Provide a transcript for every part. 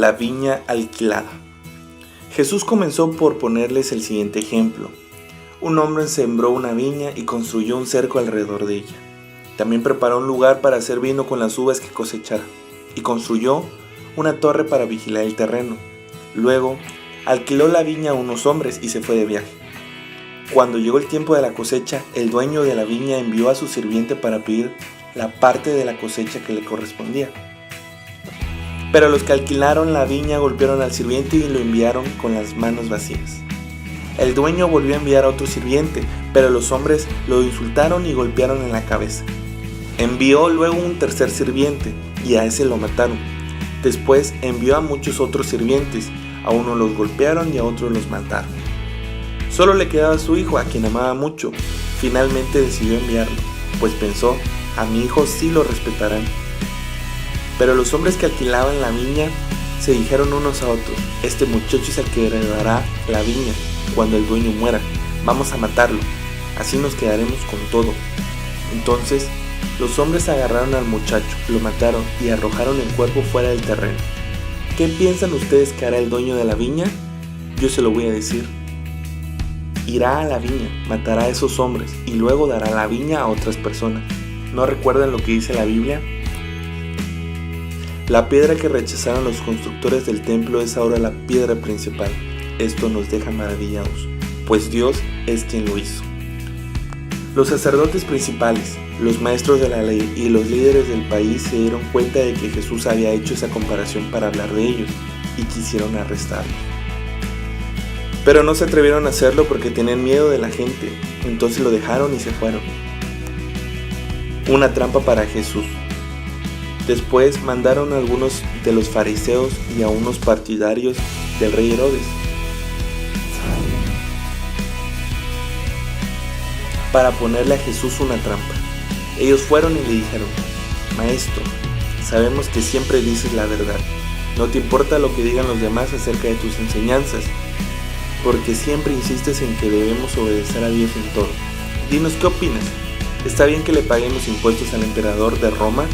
La viña alquilada. Jesús comenzó por ponerles el siguiente ejemplo. Un hombre sembró una viña y construyó un cerco alrededor de ella. También preparó un lugar para hacer vino con las uvas que cosechara y construyó una torre para vigilar el terreno. Luego, alquiló la viña a unos hombres y se fue de viaje. Cuando llegó el tiempo de la cosecha, el dueño de la viña envió a su sirviente para pedir la parte de la cosecha que le correspondía. Pero los que alquilaron la viña golpearon al sirviente y lo enviaron con las manos vacías. El dueño volvió a enviar a otro sirviente, pero los hombres lo insultaron y golpearon en la cabeza. Envió luego un tercer sirviente y a ese lo mataron. Después envió a muchos otros sirvientes, a unos los golpearon y a otros los mataron. Solo le quedaba su hijo, a quien amaba mucho. Finalmente decidió enviarlo, pues pensó, a mi hijo sí lo respetarán. Pero los hombres que alquilaban la viña se dijeron unos a otros, este muchacho es el que heredará la viña cuando el dueño muera, vamos a matarlo, así nos quedaremos con todo. Entonces los hombres agarraron al muchacho, lo mataron y arrojaron el cuerpo fuera del terreno. ¿Qué piensan ustedes que hará el dueño de la viña? Yo se lo voy a decir. Irá a la viña, matará a esos hombres y luego dará la viña a otras personas. ¿No recuerdan lo que dice la Biblia? La piedra que rechazaron los constructores del templo es ahora la piedra principal. Esto nos deja maravillados, pues Dios es quien lo hizo. Los sacerdotes principales, los maestros de la ley y los líderes del país se dieron cuenta de que Jesús había hecho esa comparación para hablar de ellos y quisieron arrestarlo. Pero no se atrevieron a hacerlo porque tenían miedo de la gente, entonces lo dejaron y se fueron. Una trampa para Jesús. Después mandaron a algunos de los fariseos y a unos partidarios del rey Herodes para ponerle a Jesús una trampa. Ellos fueron y le dijeron, Maestro, sabemos que siempre dices la verdad. No te importa lo que digan los demás acerca de tus enseñanzas, porque siempre insistes en que debemos obedecer a Dios en todo. Dinos, ¿qué opinas? ¿Está bien que le paguemos impuestos al emperador de Roma?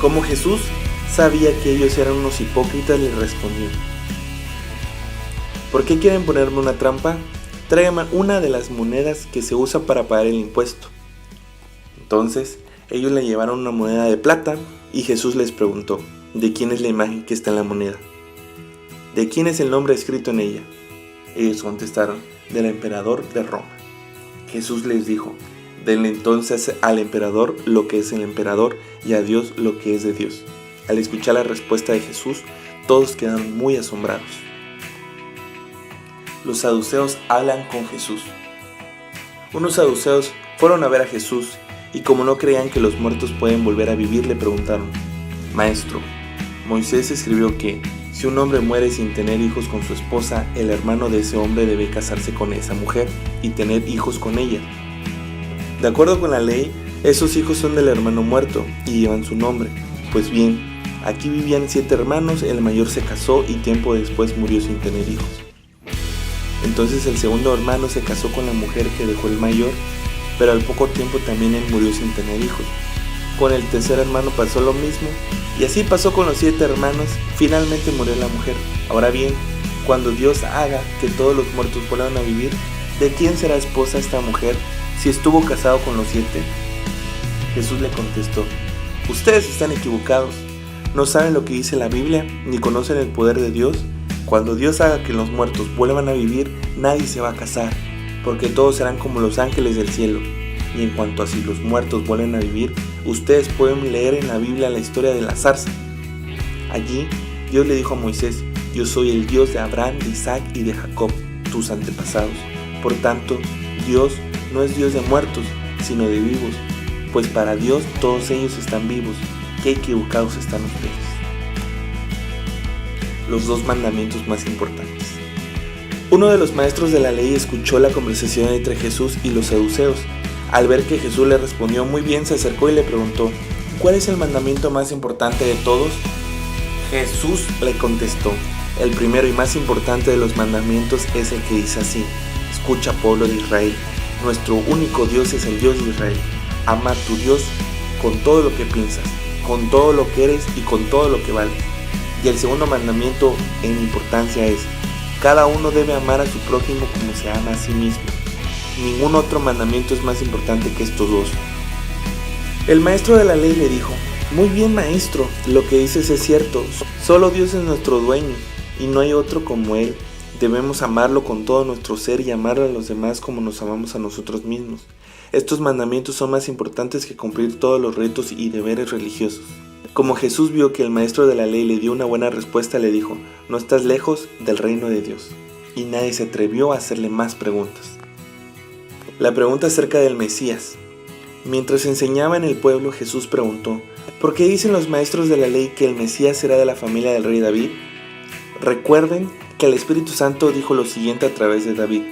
Como Jesús sabía que ellos eran unos hipócritas, le respondió, ¿por qué quieren ponerme una trampa? Tráiganme una de las monedas que se usa para pagar el impuesto. Entonces ellos le llevaron una moneda de plata y Jesús les preguntó, ¿de quién es la imagen que está en la moneda? ¿De quién es el nombre escrito en ella? Ellos contestaron, del emperador de Roma. Jesús les dijo, denle entonces al emperador lo que es el emperador y a Dios lo que es de Dios. Al escuchar la respuesta de Jesús, todos quedaron muy asombrados. Los saduceos hablan con Jesús. Unos saduceos fueron a ver a Jesús y como no creían que los muertos pueden volver a vivir, le preguntaron, Maestro, Moisés escribió que si un hombre muere sin tener hijos con su esposa, el hermano de ese hombre debe casarse con esa mujer y tener hijos con ella. De acuerdo con la ley, esos hijos son del hermano muerto y llevan su nombre. Pues bien, aquí vivían 7 hermanos, el mayor se casó y tiempo después murió sin tener hijos. Entonces el segundo hermano se casó con la mujer que dejó el mayor, pero al poco tiempo también él murió sin tener hijos. Con el tercer hermano pasó lo mismo, y así pasó con los 7 hermanos, finalmente murió la mujer. Ahora bien, cuando Dios haga que todos los muertos vuelvan a vivir, ¿de quién será esposa esta mujer si estuvo casado con los 7? Jesús le contestó, ustedes están equivocados, no saben lo que dice la Biblia, ni conocen el poder de Dios. Cuando Dios haga que los muertos vuelvan a vivir, nadie se va a casar, porque todos serán como los ángeles del cielo. Y en cuanto a si los muertos vuelven a vivir, ustedes pueden leer en la Biblia la historia de la zarza. Allí, Dios le dijo a Moisés, yo soy el Dios de Abraham, de Isaac y de Jacob, tus antepasados. Por tanto, Dios no es Dios de muertos, sino de vivos, pues para Dios todos ellos están vivos. Qué equivocados están ustedes. Los 2 mandamientos más importantes. Uno de los maestros de la ley escuchó la conversación entre Jesús y los saduceos. Al ver que Jesús le respondió muy bien, se acercó y le preguntó, ¿cuál es el mandamiento más importante de todos? Jesús le contestó, el primero y más importante de los mandamientos es el que dice así, escucha pueblo de Israel, nuestro único Dios es el Dios de Israel, ama a tu Dios con todo lo que piensas, con todo lo que eres y con todo lo que vales. Y el segundo mandamiento en importancia es: cada uno debe amar a su prójimo como se ama a sí mismo. Ningún otro mandamiento es más importante que estos dos. El maestro de la ley le dijo: muy bien, maestro, lo que dices es cierto. Solo Dios es nuestro dueño y no hay otro como Él. Debemos amarlo con todo nuestro ser y amar a los demás como nos amamos a nosotros mismos. Estos mandamientos son más importantes que cumplir todos los ritos y deberes religiosos. Como Jesús vio que el maestro de la ley le dio una buena respuesta, le dijo: no estás lejos del reino de Dios. Y nadie se atrevió a hacerle más preguntas. La pregunta acerca del Mesías. Mientras enseñaba en el pueblo, Jesús preguntó: ¿por qué dicen los maestros de la ley que el Mesías será de la familia del rey David? Recuerden que el Espíritu Santo dijo lo siguiente a través de David: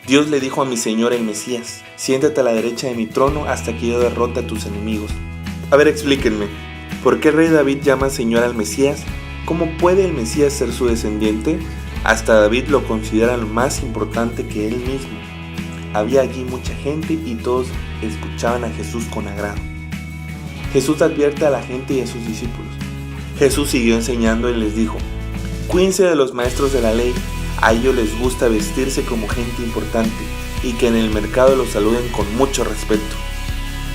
Dios le dijo a mi Señor el Mesías: siéntate a la derecha de mi trono hasta que yo derrote a tus enemigos. A ver, explíquenme, ¿por qué el rey David llama Señor al Mesías? ¿Cómo puede el Mesías ser su descendiente? Hasta David lo considera lo más importante que él mismo. Había allí mucha gente y todos escuchaban a Jesús con agrado. Jesús advierte a la gente y a sus discípulos. Jesús siguió enseñando y les dijo: cuídense de los maestros de la ley. A ellos les gusta vestirse como gente importante y que en el mercado los saluden con mucho respeto.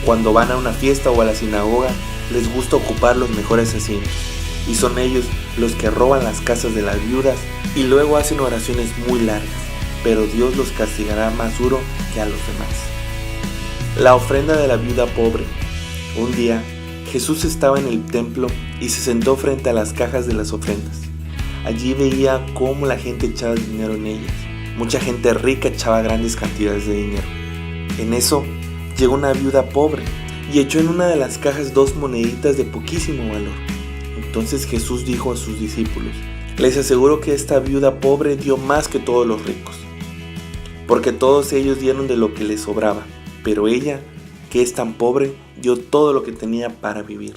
Cuando van a una fiesta o a la sinagoga, les gusta ocupar los mejores asientos. Y son ellos los que roban las casas de las viudas y luego hacen oraciones muy largas. Pero Dios los castigará más duro que a los demás. La ofrenda de la viuda pobre. Un día, Jesús estaba en el templo y se sentó frente a las cajas de las ofrendas. Allí veía cómo la gente echaba dinero en ellas. Mucha gente rica echaba grandes cantidades de dinero. En eso, llegó una viuda pobre y echó en una de las cajas 2 moneditas de poquísimo valor. Entonces Jesús dijo a sus discípulos: les aseguro que esta viuda pobre dio más que todos los ricos, porque todos ellos dieron de lo que les sobraba, pero ella, que es tan pobre, dio todo lo que tenía para vivir.